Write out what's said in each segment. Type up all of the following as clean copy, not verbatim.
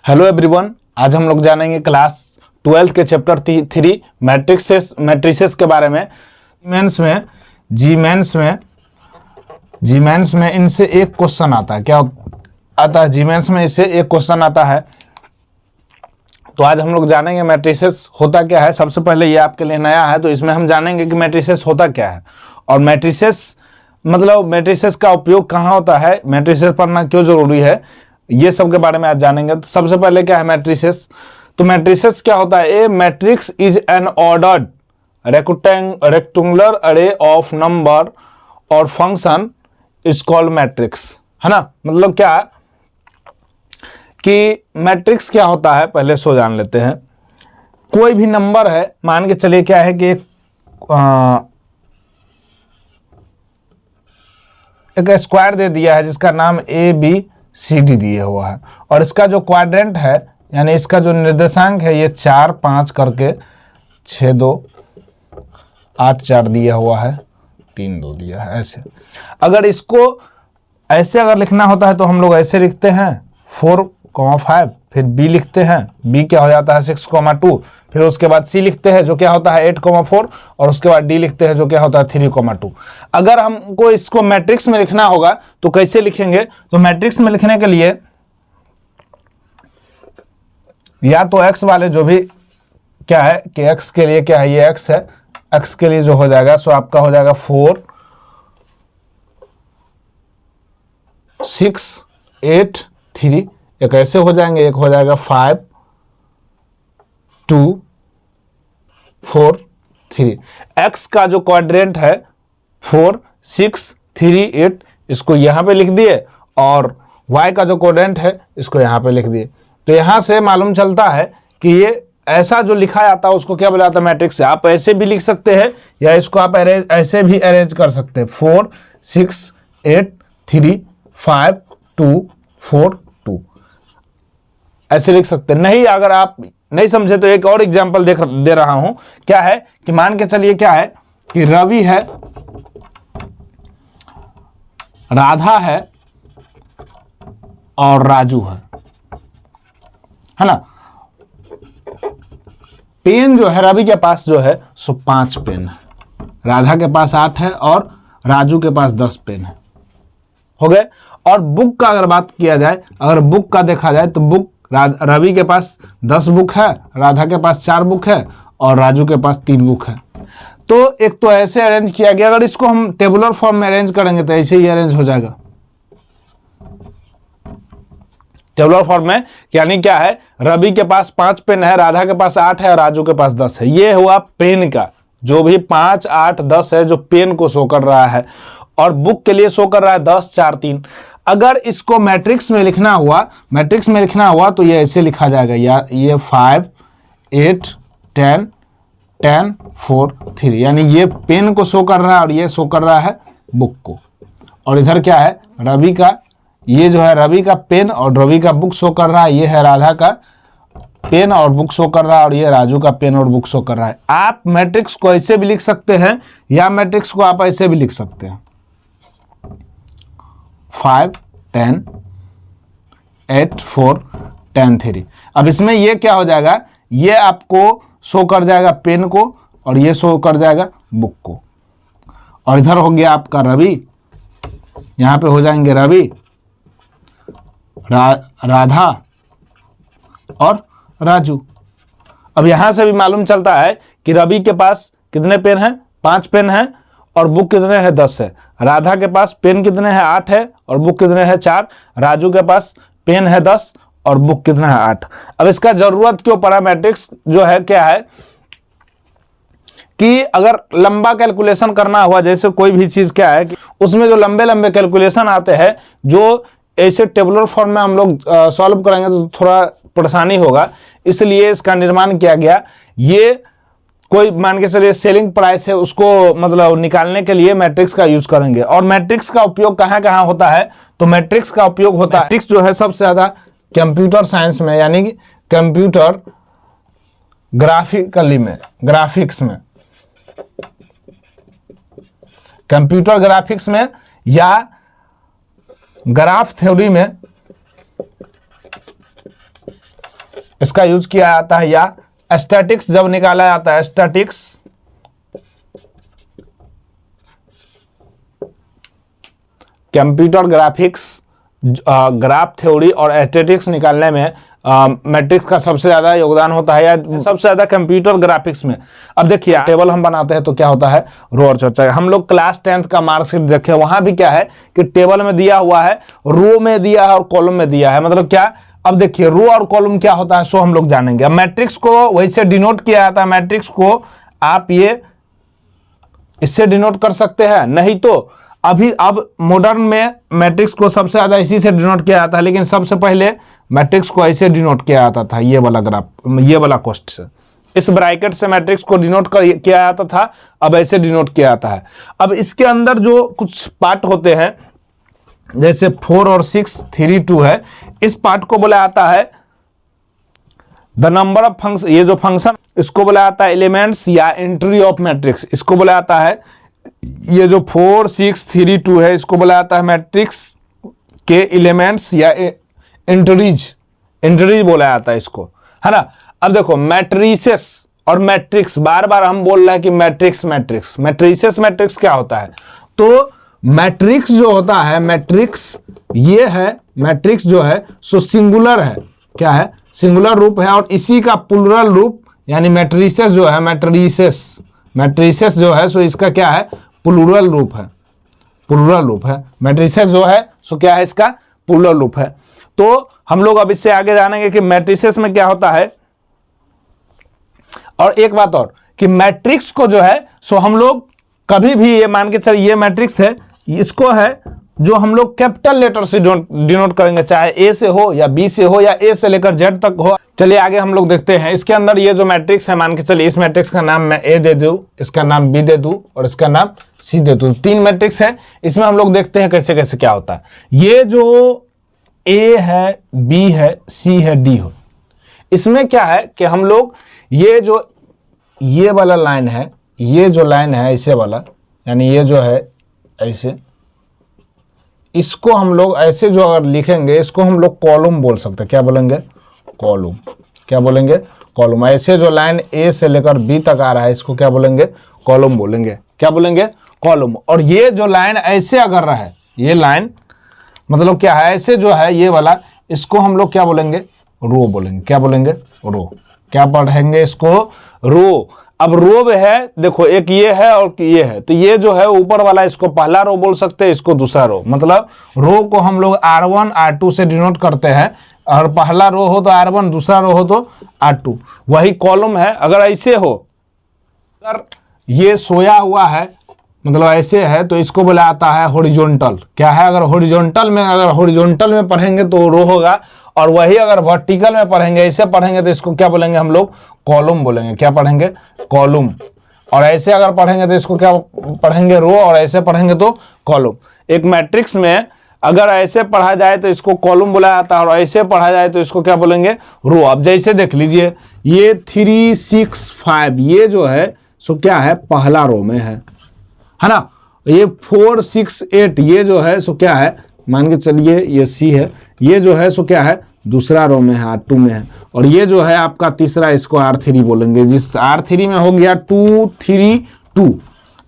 Hello everyone, आज हम लोग जानेंगे क्लास 12 के चैप्टर 3 मैट्रिसेस के बारे में। जी मेंस में इनसे एक क्वेश्चन आता है। क्या आता है? जी मेंस में इससे एक क्वेश्चन आता है। तो आज हम लोग जानेंगे मैट्रिसेस होता क्या है। सबसे पहले ये आपके लिए नया है, तो इसमें हम जानेंगे कि मैट्रिसेस होता क्या है और मैट्रिसेस का उपयोग कहाँ होता है, मैट्रिसेस पढ़ना क्यों जरूरी है, ये सब के बारे में आज जानेंगे। तो सबसे पहले क्या है मैट्रिसेस? तो मैट्रिसेस क्या होता है? A matrix is an ordered rectangular array of number और फंक्शन इज कॉल्ड मैट्रिक्स, है ना। मतलब क्या कि मैट्रिक्स क्या होता है पहले सो जान लेते हैं। कोई भी नंबर है, मान के चलिए क्या है कि एक स्क्वायर दे दिया है जिसका नाम ABCD दिया हुआ है, और इसका जो क्वाड्रेंट है यानी इसका जो निर्देशांक है ये 4 5 करके 6 2 8 4 दिया हुआ है, 3 2 दिया है। ऐसे अगर इसको ऐसे अगर लिखना होता है तो हम लोग ऐसे लिखते हैं 4,5, फिर B लिखते हैं, B क्या हो जाता है 6,2, फिर उसके बाद C लिखते हैं जो क्या होता है 8,4, और उसके बाद D लिखते हैं जो क्या होता है 3,2। अगर हमको इसको मैट्रिक्स में लिखना होगा तो कैसे लिखेंगे? तो मैट्रिक्स में लिखने के लिए या तो x वाले जो भी क्या है कि x के लिए क्या है, ये x है, x के लिए जो हो जाएगा सो आपका हो जाएगा 4 6 8 3, एक ऐसे हो जाएंगे, एक हो जाएगा 5 2 4 3। x का जो क्वाड्रेंट है 4 6 3 8, इसको यहां पे लिख दिए, और y का जो क्वाड्रेंट है इसको यहां पे लिख दिए। तो यहां से मालूम चलता है कि ये ऐसा जो लिखा जाता है उसको क्या बोला जाता है? मैट्रिक्स। आप ऐसे भी लिख सकते हैं या इसको आप ऐसे भी अरेंज कर सकते हैं, 4 6 8 3 5 2 4 2, ऐसे लिख सकते हैं। नहीं, अगर आप नहीं समझे तो एक और एग्जांपल दे रहा हूं। क्या है कि मान के चलिए क्या है कि रवि है, राधा है और राजू है ना। पेन जो है रवि के पास जो है सो 5 पेन है, राधा के पास 8 है और राजू के पास 10 पेन है, हो गए। और बुक का अगर बात किया जाए, अगर बुक का देखा जाए तो बुक रवि के पास 10 बुक है, राधा के पास 4 बुक है और राजू के पास 3 बुक है। तो एक तो ऐसे अरेंज किया गया। अगर इसको हम टेबुलर फॉर्म में अरेंज करेंगे तो ऐसे ही अरेंज हो जाएगा टेबुलर फॉर्म में। यानी क्या है, रवि के पास 5 पेन है, राधा के पास 8 है और राजू के पास 10 है। ये हुआ पेन का, जो भी 5 8 10 है जो पेन को शो कर रहा है, और बुक के लिए शो कर रहा है 10 4 3। अगर इसको मैट्रिक्स में लिखना हुआ तो ये ऐसे लिखा जाएगा, या ये 5 8 10 10 4 3, यानी ये पेन को शो कर रहा है और ये शो कर रहा है बुक को। और इधर क्या है, रवि का, ये जो है रवि का पेन और रवि का बुक शो कर रहा है, ये है राधा का पेन और बुक शो कर रहा है, और ये राजू का पेन और बुक शो कर रहा है। आप मैट्रिक्स को ऐसे भी लिख सकते हैं या मैट्रिक्स को आप ऐसे भी लिख सकते हैं, 5 10 8 4 10 3। अब इसमें ये क्या हो जाएगा, ये आपको शो कर जाएगा पेन को और ये शो कर जाएगा बुक को। और इधर हो गया आपका रवि, यहां पे हो जाएंगे रवि, राधा और राजू। अब यहां से भी मालूम चलता है कि रवि के पास कितने पेन हैं? 5 पेन हैं, और बुक कितने हैं? 10 है। राधा के पास पेन कितने हैं? 8 है, और बुक कितने हैं? 4। राजू के पास पेन है 10 और बुक कितना है? 8। अब इसका जरूरत क्यों पड़ा? मैट्रिक्स जो है क्या है कि अगर लंबा कैलकुलेशन करना हुआ, जैसे कोई भी चीज क्या है कि उसमें जो लंबे लंबे कैलकुलेशन आते हैं, जो ऐसे टेबुलर फॉर्म में हम लोग सॉल्व करेंगे तो थोड़ा परेशानी होगा, इसलिए इसका निर्माण किया गया। ये कोई मान के चलिए सेलिंग प्राइस है, उसको मतलब निकालने के लिए मैट्रिक्स का यूज करेंगे। और मैट्रिक्स का उपयोग कहां कहां होता है? तो मैट्रिक्स का उपयोग होता है, मैट्रिक्स जो है सबसे ज्यादा कंप्यूटर साइंस में, यानी कि कंप्यूटर कंप्यूटर ग्राफिक्स में या ग्राफ थ्योरी में इसका यूज किया जाता है, या स्टैटिक्स जब निकाला जाता है, statics computer graphics, graph theory और एस्थेटिक्स निकालने में मैट्रिक्स का सबसे ज्यादा योगदान होता है, या सबसे ज्यादा कंप्यूटर ग्राफिक्स में। अब देखिए टेबल हम बनाते हैं तो क्या होता है, रो और चर्चा। हम लोग क्लास 10th का मार्कशीट देखे, वहां भी क्या है कि टेबल में दिया हुआ है, रो में दिया है और कॉलम में दिया है। मतलब क्या, अब देखिए रो और कॉलम क्या होता है सो हम लोग जानेंगे। अब मैट्रिक्स को वैसे डिनोट किया जाता है, मैट्रिक्स को आप ये इससे डिनोट कर सकते हैं, नहीं तो अभी अब मॉडर्न में मैट्रिक्स को सबसे ज्यादा इसी से डिनोट किया जाता है, लेकिन सबसे पहले मैट्रिक्स को ऐसे डिनोट किया जाता था, ये वाला ग्राफ, ये वाला कोष्ठ से, इस ब्रैकेट से मैट्रिक्स को डिनोट किया जाता था, अब ऐसे डिनोट किया जाता है। अब इसके अंदर जो कुछ पार्ट होते हैं जैसे 4 और 6, 3, 2 है, इस पार्ट को बोला जाता है द नंबर ऑफ फंक्शन। ये जो फंक्शन इसको बोला जाता है एलिमेंट्स या एंट्री ऑफ मैट्रिक्स, इसको बोला जाता है। ये जो 4, 6, 3, 2 है, इसको बोला जाता है मैट्रिक्स के एलिमेंट्स या एंट्रीज, एंट्रीज बोला जाता है इसको, है ना। अब देखो मैट्रिसेस और मैट्रिक्स, बार बार हम बोल रहे हैं कि मैट्रिक्स मैट्रिक्स, मैट्रिसेस मैट्रिक्स क्या होता है, तो मैट्रिक्स जो होता है, मैट्रिक्स ये है, मैट्रिक्स जो है सो सिंगुलर है, क्या है, सिंगुलर रूप है, और इसी का प्लुरल रूप यानी मैट्रिसेस जो है, मैट्रिसेस, मैट्रिसेस जो है सो इसका क्या है, प्लुरल रूप है, प्लुरल रूप है। मैट्रिसेस जो है सो क्या है, इसका प्लुरल रूप है। तो हम लोग अब इससे आगे जानेंगे कि मैट्रिसेस में क्या होता है। और एक बात और कि मैट्रिक्स को जो है सो हम लोग कभी भी ये मान के चलिए, ये मैट्रिक्स है, इसको है जो हम लोग कैपिटल लेटर से डिनोट करेंगे, चाहे ए से हो या बी से हो या ए से लेकर जेड तक हो। चलिए आगे हम लोग देखते हैं। इसके अंदर ये जो मैट्रिक्स है, मान के चलिए इस मैट्रिक्स का नाम मैं ए दे दूं, इसका नाम बी दे दूं और इसका नाम सी दे दूं। 3 मैट्रिक्स है, इसमें हम लोग देखते हैं कैसे कैसे क्या होता है। ये जो ए है, बी है, सी है, डी हो, इसमें क्या है कि हम लोग ये जो ये वाला लाइन है, ये जो लाइन है ऐसे वाला, यानी ये जो है ऐसे, इसको हम लोग ऐसे जो अगर लिखेंगे इसको हम लोग कॉलम बोल सकते हैं। क्या बोलेंगे, कॉलम। क्या बोलेंगे, कॉलम। ऐसे जो लाइन ए से लेकर बी तक आ रहा है इसको क्या बोलेंगे, कॉलम बोलेंगे। क्या बोलेंगे, कॉलम। और ये जो लाइन ऐसे अगर रहा है, ये लाइन मतलब क्या है, ऐसे जो है ये वाला, इसको हम लोग क्या बोलेंगे, रो बोलेंगे। क्या बोलेंगे, रो। क्या पढ़ेंगे इसको, रो। अब रो में है, देखो एक ये है और ये है, तो ये जो है ऊपर वाला इसको पहला रो बोल सकते हैं, इसको दूसरा रो। मतलब रो को हम लोग R1 R2 से डिनोट करते हैं, और पहला रो हो तो R1, दूसरा रो हो तो R2। वही कॉलम है। अगर ऐसे हो, अगर ये सोया हुआ है मतलब ऐसे है, तो इसको बोला जाता है हॉरिजॉन्टल। क्या है, अगर हॉरिजॉन्टल में पढ़ेंगे तो रो होगा, और वही अगर वर्टिकल में पढ़ेंगे, ऐसे पढ़ेंगे तो इसको क्या बोलेंगे हम लोग, कॉलम बोलेंगे। क्या पढ़ेंगे, कॉलम। और ऐसे अगर पढ़ेंगे तो इसको क्या पढ़ेंगे, रो, और ऐसे पढ़ेंगे तो कॉलम। एक मैट्रिक्स में अगर ऐसे पढ़ा जाए तो इसको कॉलम बोला जाता है, और ऐसे पढ़ा जाए तो इसको क्या बोलेंगे, रो। अब जैसे देख लीजिए ये 3, 6, 5 ये जो है सो क्या है, पहला रो में है ना। ये 4, 6, 8 ये जो है सो क्या है, मान के चलिए ये सी है, ये जो है सो क्या है, दूसरा रो में है, R2 में है। और ये जो है आपका तीसरा, इसको R3 बोलेंगे। जिस R3 में हो गया 2, 3, 2,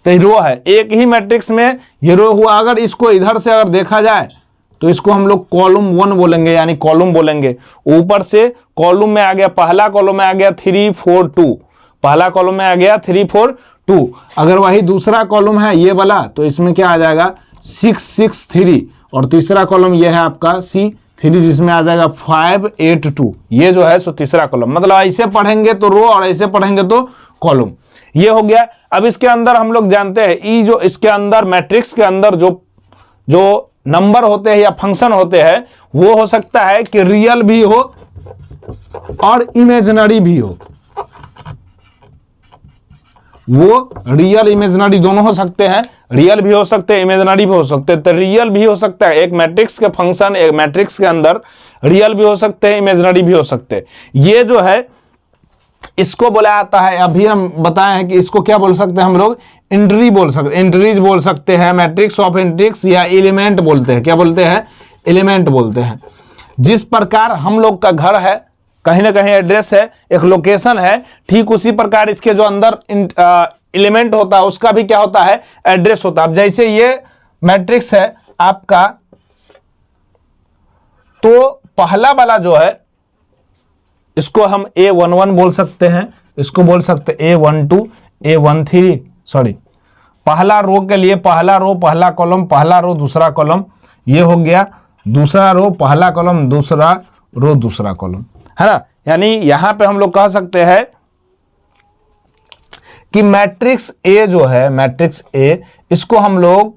तो रो है। एक ही मैट्रिक्स में ये रो हुआ। अगर इसको इधर से अगर देखा जाए तो इसको हम लोग कॉलम 1 बोलेंगे, यानी कॉलम बोलेंगे। ऊपर से कॉलम में आ गया, पहला कॉलम में आ गया 3, 4, 2, पहला कॉलम में आ गया 3, 4, 2। अगर वही दूसरा कॉलम है ये वाला, तो इसमें क्या आ जाएगा, 6, 6, 3, और तीसरा कॉलम ये है आपका C3, जिसमें आ जाएगा 5, 8, 2। ये जो है सो तीसरा कॉलम। मतलब ऐसे पढ़ेंगे तो रो, और ऐसे पढ़ेंगे तो कॉलम। ये हो गया। अब इसके अंदर हम लोग जानते हैं, ये जो इसके अंदर मैट्रिक्स के अंदर जो नंबर होते हैं या फंक्शन होते हैं, वो हो सकता है कि रियल भी हो और इमेजिनरी भी हो। वो रियल इमेजिनरी दोनों हो सकते हैं, रियल भी हो सकते हैं, इमेजिनरी भी हो सकते हैं। तो रियल भी हो सकता है, एक मैट्रिक्स के फंक्शन एक मैट्रिक्स के अंदर रियल भी हो सकते हैं, इमेजिनरी भी हो सकते हैं। ये जो है इसको बोला जाता है, अभी हम बताए हैं कि इसको क्या बोल सकते हैं हम लोग, एंट्री बोल सकते हैं, एंट्रीज बोल सकते हैं, मैट्रिक्स ऑफ एंट्रिक्स, या एलिमेंट बोलते हैं। क्या बोलते हैं, एलिमेंट बोलते हैं। जिस प्रकार हम लोग का घर है, कहीं ना कहीं एड्रेस है, एक लोकेशन है। ठीक उसी प्रकार इसके जो अंदर एलिमेंट होता है उसका भी क्या होता है, एड्रेस होता है। अब जैसे ये मैट्रिक्स है आपका, तो पहला वाला जो है इसको हम A11 बोल सकते हैं, इसको बोल सकते हैं A12, A13, सॉरी पहला रो के लिए पहला रो पहला कॉलम, पहला रो दूसरा कॉलम, ये हो गया दूसरा रो पहला कॉलम, दूसरा रो दूसरा कॉलम, है ना। यानी यहां पे हम लोग कह सकते हैं कि मैट्रिक्स ए जो है, मैट्रिक्स ए, इसको हम लोग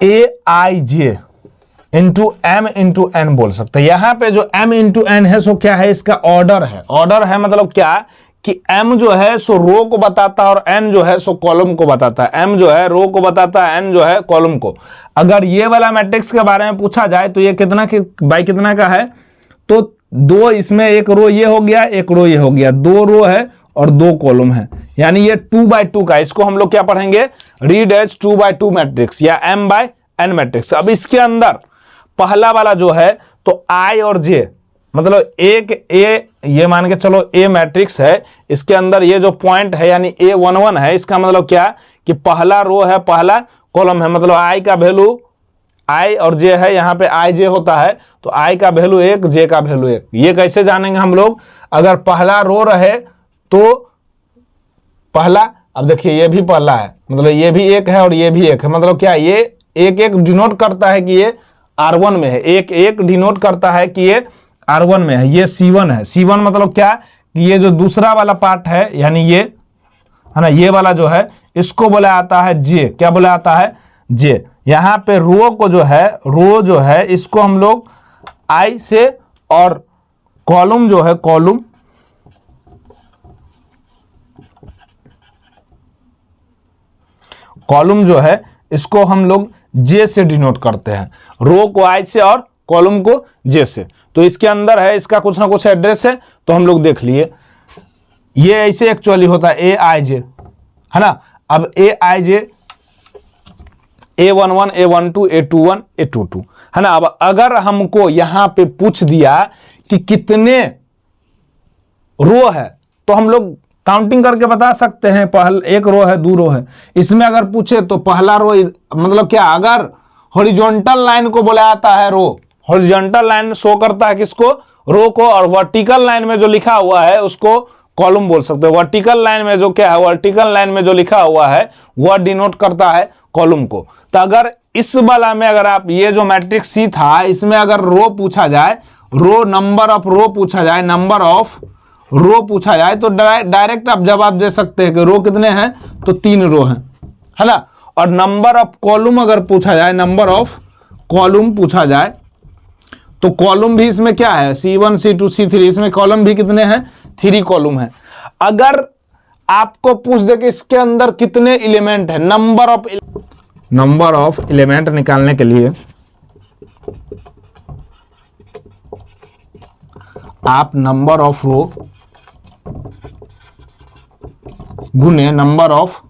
AIJ into M into N बोल सकते हैं। यहां पे जो M इंटू N है सो क्या है, इसका ऑर्डर है। ऑर्डर है मतलब क्या कि M जो है सो रो को बताता है और N जो है सो कॉलम को बताता है। M जो है रो को बताता है, N जो है कॉलम को। अगर ये वाला मैट्रिक्स के बारे में पूछा जाए तो ये कितना बाई कितना का है, तो दो, इसमें एक रो ये हो गया, एक रो ये हो गया, दो रो है और दो कॉलम है, यानी ये 2x2 का। इसको हम लोग क्या पढ़ेंगे, रीड एज 2x2 मैट्रिक्स या M/N मैट्रिक्स। अब इसके अंदर पहला वाला जो है तो I और J, मतलब एक ए, ये मान के चलो ए मैट्रिक्स है, इसके अंदर ये जो पॉइंट है यानी A11 है, इसका मतलब क्या कि पहला रो है पहला कॉलम है, मतलब I का वैल्यू I और J है, यहाँ पे IJ होता है, तो I का वैल्यू 1, J का वैल्यू 1। ये कैसे जानेंगे हम लोग, अगर पहला रो रहे तो पहला, अब देखिए ये भी पहला है, मतलब ये भी एक है और ये भी एक है, मतलब क्या ये एक एक डिनोट करता है कि ये R1 में है, एक एक डिनोट करता है कि ये R1 में है। ये C1 है, C1 मतलब क्या कि ये जो दूसरा वाला पार्ट है यानी ये है ना, ये वाला जो है इसको बोला आता है J। क्या बोला आता है, J। यहां पे रो को जो है, रो जो है इसको हम लोग I से, और कॉलम जो है, कॉलम जो है इसको हम लोग J से डिनोट करते हैं, रो को I से और कॉलम को J से। तो इसके अंदर है, इसका कुछ ना कुछ एड्रेस है, तो हम लोग देख लिए ये ऐसे एक्चुअली होता है AIJ, है ना। अब AIJ A11, A12, A21, A22, है ना। अब अगर हमको यहां पे पूछ दिया कि कितने रो है, तो हम लोग काउंटिंग करके बता सकते हैं, एक रो है, दो रो है। इसमें अगर पूछे तो पहला रो, मतलब क्या, अगर हॉरिजॉन्टल लाइन को बोला जाता है रो, हॉरिजॉन्टल लाइन शो करता है किसको, रो को, और वर्टिकल लाइन में जो लिखा हुआ है उसको कॉलम बोल सकते हैं। वर्टिकल लाइन में जो क्या है, वर्टिकल लाइन में जो लिखा हुआ है वह डिनोट करता है कॉलम को। तो अगर इस वाला में अगर आप ये जो मैट्रिक्स सी था, इसमें अगर रो पूछा जाए, रो नंबर ऑफ रो पूछा जाए, नंबर ऑफ रो पूछा जाए, तो डायरेक्ट आप जवाब दे सकते हैं कि रो कितने हैं, तो 3 रो हैं, है ना। और नंबर ऑफ कॉलम अगर पूछा जाए, नंबर ऑफ कॉलम पूछा जाए, तो कॉलम भी इसमें क्या है, C1, C2, C3, इसमें कॉलम भी कितने हैं, 3 कॉलम है। अगर आपको पूछ दे कि इसके अंदर कितने एलिमेंट है, नंबर ऑफ एलिमेंट निकालने के लिए आप नंबर ऑफ रो गुने नंबर ऑफ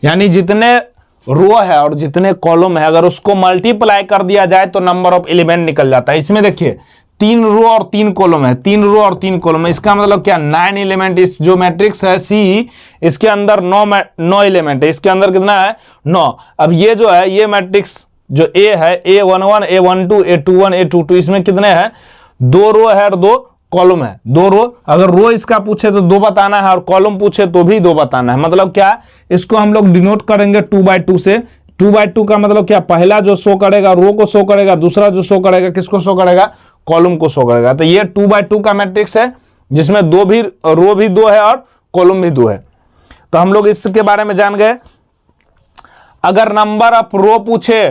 यानी जितने रो है और जितने कॉलम है, अगर उसको मल्टीप्लाई कर दिया जाए तो नंबर ऑफ एलिमेंट निकल जाता है। इसमें देखिए 3 रो और 3 कॉलम है, 3 रो और 3 कॉलम है, इसका मतलब क्या, 9 एलिमेंट। इस जो मैट्रिक्स है सी, इसके अंदर 9 एलिमेंट है, इसके अंदर कितना है, 9। अब ये जो है, ये मैट्रिक्स जो ए है, A11, A12, A21, A22, इसमें कितने हैं, 2 रो है और 2 कॉलम है, 2 रो। अगर रो इसका पूछे तो 2 बताना है और कॉलम पूछे तो भी 2 बताना है। मतलब क्या, इसको हम लोग डिनोट करेंगे 2/2 से। 2/2 का मतलब क्या, पहला जो शो करेगा रो को शो करेगा, दूसरा जो शो करेगा किसको शो करेगा, कॉलम को शो करेगा। तो ये 2/2 का मैट्रिक्स है जिसमें रो भी 2 है और कॉलम भी 2 है। तो हम लोग इसके बारे में जान गए। अगर नंबर ऑफ रो पूछे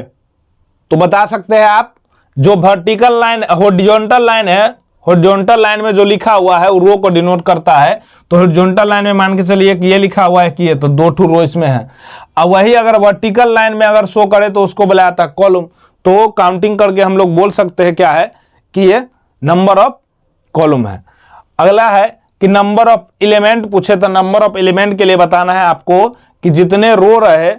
तो बता सकते हैं आप, जो वर्टिकल लाइन, हॉरिजॉन्टल लाइन है, हॉरिजॉन्टल लाइन में जो लिखा हुआ है वो रो को डिनोट करता है। तो हॉरिजॉन्टल लाइन में मान के चलिए कि ये लिखा हुआ है कि ये, तो 2 रो इसमें है। अब वही अगर वर्टिकल लाइन में अगर शो करे तो उसको बुलाया जाता है कॉलम। तो काउंटिंग करके हम लोग बोल सकते हैं क्या है कि ये नंबर ऑफ कॉलम है। अगला है कि नंबर ऑफ एलिमेंट पूछे तो नंबर ऑफ एलिमेंट के लिए बताना है आपको कि जितने रो रहे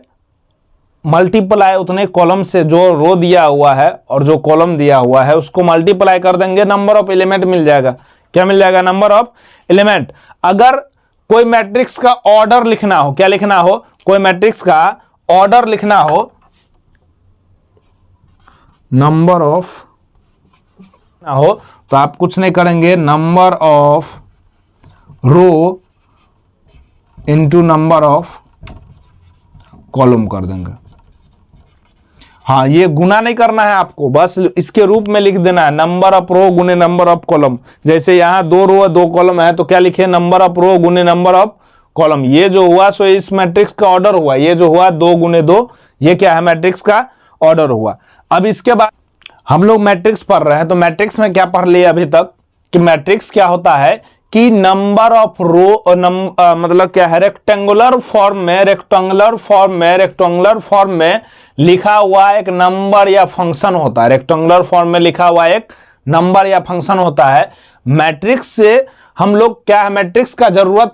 मल्टीप्लाई उतने कॉलम से, जो रो दिया हुआ है और जो कॉलम दिया हुआ है उसको मल्टीप्लाई कर देंगे, नंबर ऑफ एलिमेंट मिल जाएगा। क्या मिल जाएगा? Number of element. अगर कोई मैट्रिक्स का ऑर्डर लिखना हो, क्या लिखना हो? कोई मैट्रिक्स का ऑर्डर लिखना हो, नंबर ऑफ हो, तो आप कुछ नहीं करेंगे, number of row into number of column कर देंगे। हाँ, ये गुना नहीं करना है आपको, बस इसके रूप में लिख देना है, नंबर ऑफ रो गुने नंबर ऑफ कॉलम। जैसे यहां 2 रो 2 कॉलम है तो क्या लिखे? नंबर ऑफ रो गुने नंबर ऑफ कॉलम। ये जो हुआ सो इस मैट्रिक्स का ऑर्डर हुआ, ये जो हुआ 2 गुने 2, ये क्या है? मैट्रिक्स का ऑर्डर हुआ। अब इसके बाद हम लोग मैट्रिक्स पढ़ रहे हैं, तो मैट्रिक्स में क्या पढ़ लिए अभी तक कि मैट्रिक्स क्या होता है कि नंबर ऑफ रो और मतलब क्या है? रेक्टेंगुलर फॉर्म में लिखा हुआ एक नंबर या फंक्शन होता है। रेक्टेंगुलर फॉर्म में लिखा हुआ एक नंबर या फंक्शन होता है। मैट्रिक्स से हम लोग क्या है? मैट्रिक्स का जरूरत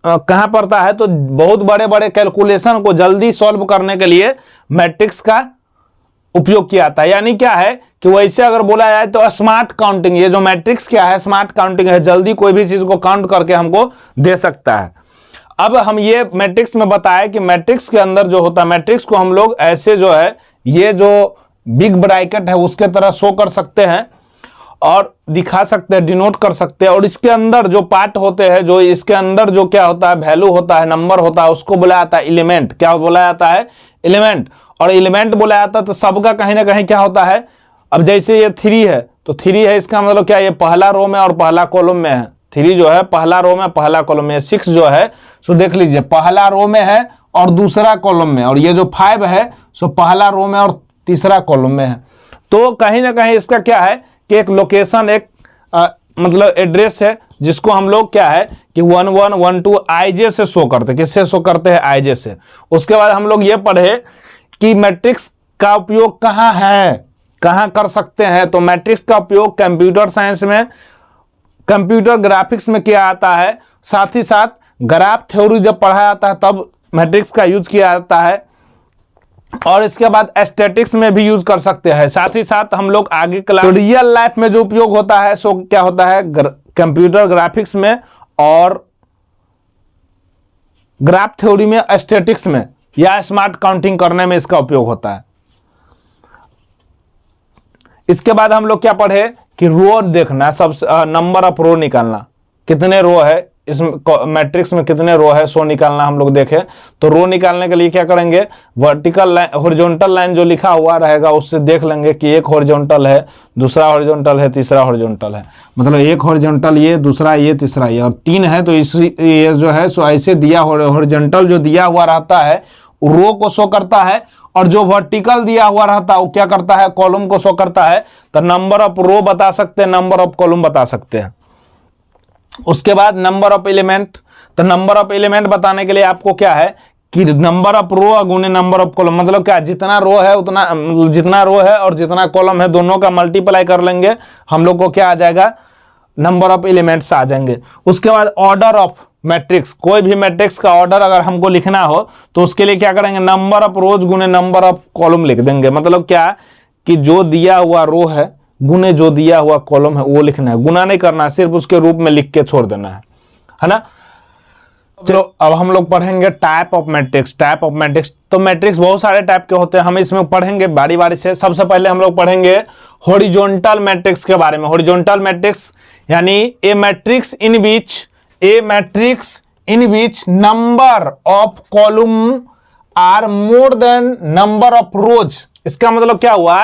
कहां पड़ता है? तो बहुत बड़े बड़े कैलकुलेशन को जल्दी सॉल्व करने के लिए मैट्रिक्स का उपयोग किया जाता है। यानी क्या है कि वैसे अगर बोला जाए तो स्मार्ट काउंटिंग, ये जो मैट्रिक्स क्या है? स्मार्ट काउंटिंग है, जल्दी कोई भी चीज को काउंट करके हमको दे सकता है। अब हम ये मैट्रिक्स में बताया कि मैट्रिक्स के अंदर जो होता है, मैट्रिक्स को हम लोग ऐसे जो है, ये जो बिग ब्रैकेट है उसके तरह शो कर सकते हैं और दिखा सकते हैं, डिनोट कर सकते हैं। और इसके अंदर जो पार्ट होते हैं, जो इसके अंदर जो क्या होता है? वैल्यू होता है, नंबर होता है, उसको बोला जाता है एलिमेंट। क्या बोला जाता है? एलिमेंट। और एलिमेंट बोला जाता है तो सबका कहीं ना कहीं क्या होता है? अब जैसे ये 3 है तो 3 है, इसका मतलब क्या? ये पहला रो में और पहला कॉलम में है। 3 जो है पहला रो में पहला कॉलम में। 6 जो है सो देख लीजिए पहला रो में है और दूसरा कॉलम में। और ये जो 5 है सो पहला रो में और तीसरा कॉलम में है। तो कहीं ना कहीं इसका क्या है कि एक लोकेशन, एक मतलब एड्रेस है, जिसको हम लोग क्या है कि 1112 आईजे से शो करते हैं। किससे शो करते हैं? आईजे से। उसके बाद हम लोग ये पढ़े कि मैट्रिक्स का उपयोग कहाँ है, कहाँ कर सकते हैं। तो मैट्रिक्स का उपयोग कंप्यूटर साइंस में, कंप्यूटर ग्राफिक्स में किया जाता है। साथ ही साथ ग्राफ थ्योरी जब पढ़ा जाता है तब मैट्रिक्स का यूज किया जाता है। और इसके बाद एस्थेटिक्स में भी यूज कर सकते हैं। साथ ही साथ हम लोग आगे क्लास रियल लाइफ में जो उपयोग होता है सो क्या होता है? कंप्यूटर ग्राफिक्स में और ग्राफ थ्योरी में, एस्थेटिक्स में या स्मार्ट काउंटिंग करने में इसका उपयोग होता है। इसके बाद हम लोग क्या पढ़े कि रो देखना, सबसे नंबर ऑफ रो निकालना, कितने रो है इस मैट्रिक्स में, कितने रो है सो निकालना हम लोग देखें। तो रो निकालने के लिए क्या करेंगे? वर्टिकल लाइन, हॉरिजॉन्टल लाइन जो लिखा हुआ रहेगा उससे देख लेंगे कि एक हॉरिजॉन्टल है, दूसरा हॉरिजॉन्टल है, तीसरा हॉरिजॉन्टल है। मतलब एक हॉरिजॉन्टल ये, दूसरा ये, तीसरा ये, और 3 है तो इस ये जो है सो ऐसे दिया, हॉरिजॉन्टल जो दिया हुआ रहता है रो को शो करता है, और जो वर्टिकल दिया हुआ रहता है वो क्या करता है? कॉलम को शो करता है। तो नंबर ऑफ रो बता सकते हैं, नंबर ऑफ कॉलम बता सकते हैं। उसके बाद नंबर ऑफ एलिमेंट। तो नंबर ऑफ एलिमेंट बताने के लिए आपको क्या है कि नंबर ऑफ रो गुने नंबर ऑफ कॉलम, मतलब क्या? जितना रो है उतना, जितना रो है और जितना कॉलम है दोनों का मल्टीप्लाई कर लेंगे, हम लोग को क्या आ जाएगा? नंबर ऑफ एलिमेंट्स आ जाएंगे। उसके बाद ऑर्डर ऑफ मैट्रिक्स, कोई भी मैट्रिक्स का ऑर्डर अगर हमको लिखना हो तो उसके लिए क्या करेंगे? नंबर ऑफ रोज गुने नंबर ऑफ कॉलम लिख देंगे। मतलब क्या कि जो दिया हुआ रो है गुने जो दिया हुआ कॉलम है वो लिखना है, गुना नहीं करना, सिर्फ उसके रूप में लिख के छोड़ देना है ना। चलो अब हम लोग पढ़ेंगे type of matrix. Type of matrix, तो मैट्रिक्स बहुत सारे टाइप के होते हैं, हम इसमें पढ़ेंगे बारी बारी से। सबसे पहले हम लोग पढ़ेंगे हॉरिजॉन्टल मैट्रिक्स के बारे में। हॉरिजॉन्टल मैट्रिक्स यानी a matrix in which number of column are more than number of rows. इसका मतलब क्या हुआ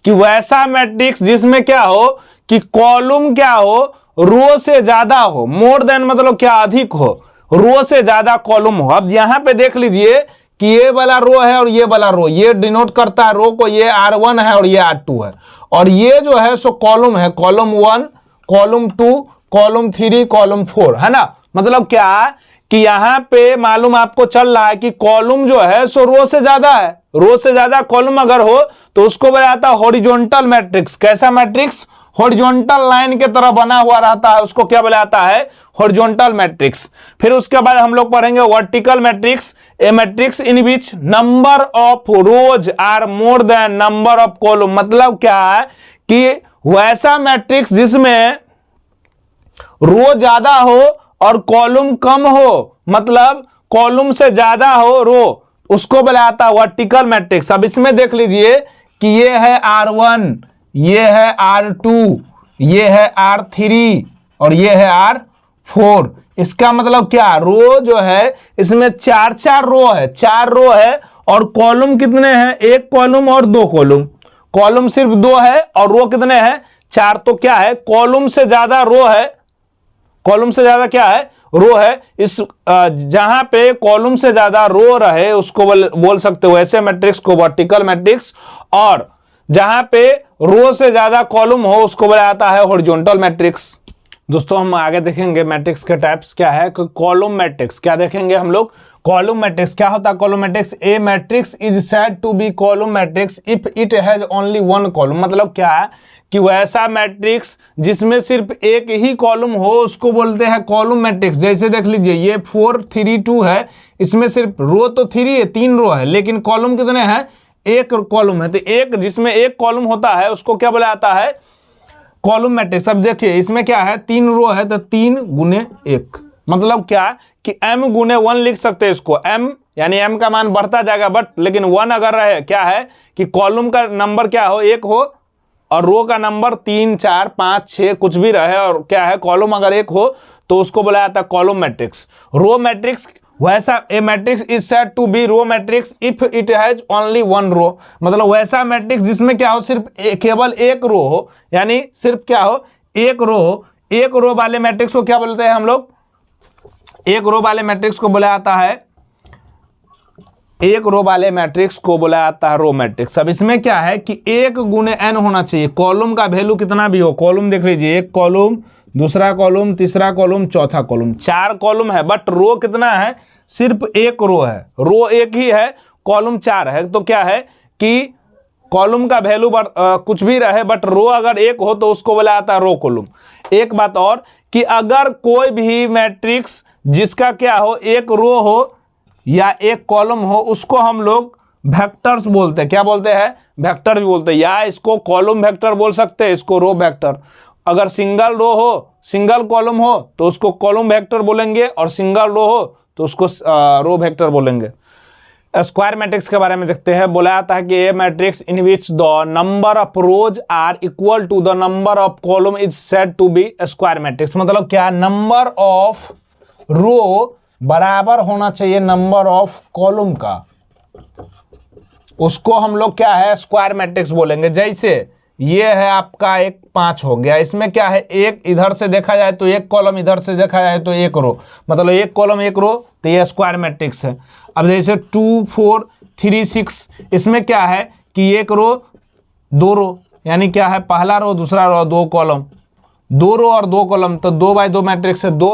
कि वैसा मैट्रिक्स जिसमें क्या हो कि कॉलम क्या हो, रो से ज्यादा हो। मोर देन मतलब क्या? अधिक हो, रो से ज्यादा कॉलम हो। अब यहां पे देख लीजिए कि ये वाला रो है और ये वाला रो, ये डिनोट करता है रो को, ये R1 है और ये R2 है। और ये जो है सो कॉलम है, कॉलम 1, कॉलम 2, कॉलम 3, कॉलम 4, है ना। मतलब क्या कि यहां पे मालूम आपको चल रहा है कि कॉलम जो है सो रो से ज्यादा है। रो से ज्यादा कॉलम अगर हो तो उसको बोला जाता है हॉरिजॉन्टल मैट्रिक्स। कैसा मैट्रिक्स? हॉरिजॉन्टल लाइन के तरह बना हुआ रहता है उसको क्या बोला जाता है, हॉरिजॉन्टल मैट्रिक्स। फिर उसके बाद हम लोग पढ़ेंगे vertical matrix, a matrix in which number of rows are more than number of column. मतलब क्या है कि वैसा मैट्रिक्स जिसमें रो ज्यादा हो और कॉलम कम हो, मतलब कॉलम से ज्यादा हो रो, उसको बोला जाता है वर्टिकल मैट्रिक्स। अब इसमें देख लीजिए कि ये है R1, ये है R2, ये है R3 और ये है R4। इसका मतलब क्या, रो जो है इसमें चार चार रो है, 4 रो है और कॉलम कितने हैं, 1 कॉलम और 2 कॉलम। कॉलम सिर्फ 2 है और रो कितने हैं, 4। तो क्या है, कॉलम से ज्यादा रो है, कॉलम से ज्यादा क्या है, रो है। इस जहां पे कॉलम से ज्यादा रो रहे उसको बोल सकते हो ऐसे मैट्रिक्स को वर्टिकल मैट्रिक्स, और जहां पे रो से ज्यादा कॉलम हो उसको बोला जाता है हॉरिजॉन्टल मैट्रिक्स। दोस्तों हम आगे देखेंगे मैट्रिक्स के टाइप्स क्या है। कॉलम मैट्रिक्स क्या देखेंगे हम लोग, कॉलम मैट्रिक्स क्या होता है। Column matrix, a matrix is said to be column matrix if it has only 1 column. मतलब क्या है कि वैसा मैट्रिक्स जिसमें सिर्फ एक ही कॉलम हो उसको बोलते हैं कॉलम मैट्रिक्स। जैसे देख लीजिए ये 4 3 2 है, इसमें सिर्फ रो तो 3 है, 3 रो है, लेकिन कॉलम कितने हैं, 1 कॉलम है। तो एक जिसमें 1 कॉलम होता है उसको क्या बोला जाता है, कॉलम मैट्रिक्स। अब देखिए इसमें क्या है, 3 रो है तो 3 गुने 1, मतलब क्या कि m गुने 1 लिख सकते हैं इसको। m यानी m का मान बढ़ता जाएगा बट लेकिन 1 अगर रहे, क्या है कि कॉलम का नंबर क्या हो, 1 हो, और रो का नंबर 3 4 5 6 कुछ भी रहे, और क्या है कॉलम अगर 1 हो तो उसको बोला जाता है कॉलम मैट्रिक्स। रो मैट्रिक्स वैसा, a matrix is said to be row matrix if it has only 1 row. मतलब वैसा मैट्रिक्स जिसमें क्या हो, सिर्फ केवल 1 रो हो, यानी सिर्फ क्या हो, 1 रो हो। 1 रो वाले मैट्रिक्स को क्या बोलते हैं हम लोग, 1 रो वाले मैट्रिक्स को बोला जाता है, 1 रो वाले मैट्रिक्स को बोला जाता है रो मैट्रिक्स। अब इसमें क्या है कि 1 गुने n होना चाहिए, कॉलम का वैल्यू कितना भी हो। कॉलम देख लीजिए, 1 कॉलम, दूसरा कॉलम, तीसरा कॉलम, चौथा कॉलम, 4 कॉलम है, बट रो कितना है, सिर्फ 1 रो है, रो 1 ही है, कॉलम 4 है। तो क्या है कि कॉलम का वैल्यू कुछ भी रहे बट रो अगर 1 हो तो उसको बोला जाता है रो कॉलम। एक बात और कि अगर कोई भी मैट्रिक्स जिसका क्या हो, 1 रो हो या 1 कॉलम हो उसको हम लोग वेक्टर्स बोलते हैं। क्या बोलते हैं, वेक्टर भी बोलते हैं, या इसको कॉलम वेक्टर बोल सकते हैं, इसको रो वेक्टर। अगर सिंगल रो हो, सिंगल कॉलम हो तो उसको कॉलम वेक्टर बोलेंगे, और सिंगल रो हो तो उसको रो वेक्टर बोलेंगे। स्क्वायर मैट्रिक्स के बारे में देखते हैं। बोला जाता है कि a matrix in which the number of rows are equal to the number of column is said to be square matrix. मतलब क्या, नंबर ऑफ रो बराबर होना चाहिए नंबर ऑफ कॉलम का, उसको हम लोग क्या है, स्क्वायर मैट्रिक्स बोलेंगे। जैसे ये है आपका 1 5 हो गया, इसमें क्या है, 1 इधर से देखा जाए तो 1 कॉलम, इधर से देखा जाए तो 1 रो, मतलब 1 कॉलम 1 रो, तो ये स्क्वायर मैट्रिक्स है। अब जैसे 2 4 3 6, इसमें क्या है कि 1 रो 2 रो, यानी क्या है, पहला रो दूसरा रो 2 कॉलम, 2 रो और 2 कॉलम, तो 2 बाय 2 मैट्रिक्स है। 2